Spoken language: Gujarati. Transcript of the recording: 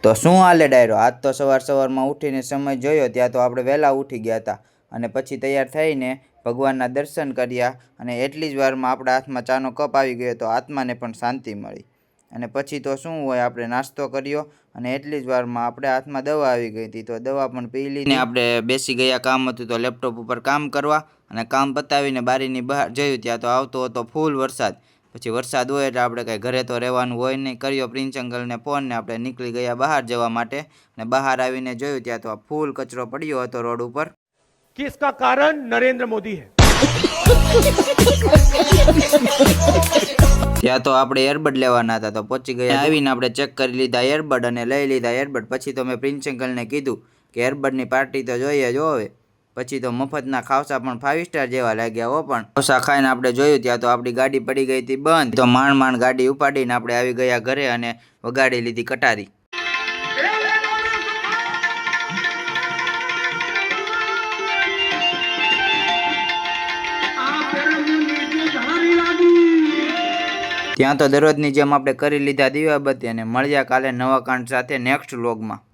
તો શું હાલે ડાયરો? આજ તો સવારમાં ઉઠીને સમય જોયો ત્યાં તો આપણે વહેલા ઉઠી ગયા હતા અને પછી તૈયાર થઈને ભગવાનના દર્શન કર્યા અને એટલી જ વારમાં આપણા હાથમાં ચાનો કપ આવી ગયો તો આત્માને પણ શાંતિ મળી. અને પછી તો શું હોય, આપણે નાસ્તો કર્યો અને એટલી જ વારમાં આપણે હાથમાં દવા આવી ગઈ હતી તો દવા પણ પી લીધી. આપણે બેસી ગયા, કામ હતું તો લેપટોપ ઉપર કામ કરવા અને કામ પતાવીને બારીની બહાર જોયું ત્યાં તો આવતો હતો ફૂલ વરસાદ. પછી વરસાદ હોય એટલે આપણે કાંઈ ઘરે તો રહેવાનું હોય નહીં. કર્યો પ્રિન્સ અંકલને ફોન ને આપણે નીકળી ગયા બહાર જવા માટે. અને બહાર આવીને જોયું ત્યાં તો ફૂલ કચરો પડ્યો હતો રોડ ઉપર. कि इसका कारण नरेंद्र मोदी है। ત્યાં તો આપણે એરબડ લેવાના હતા તો પહોંચી ગયા. આવીને આપણે ચેક કરી લીધા એરબડ અને લઈ લીધા એરબડ. પછી તો મેં પ્રિન્સ અંકલને કીધું કે એરબડની પાર્ટી તો જોઈએ જ હવે. પછી તો મફતના ખાવસા પણ 5 સ્ટાર જેવા લાગ્યા હો. પણ ખાવસા ખાઈને આપણે જોયું ત્યાં તો આપણી ગાડી પડી ગઈ હતી બંધ. તો માંડ ગાડી ઉપાડીને આપણે આવી ગયા ઘરે અને વગાડી લીધી કટારી. ત્યાં તો દરરોજની જેમ આપણે કરી લીધા દીવાબત્તી અને મળ્યા કાલે નવા કાંડ સાથે નેક્સ્ટ વ્લોગમાં.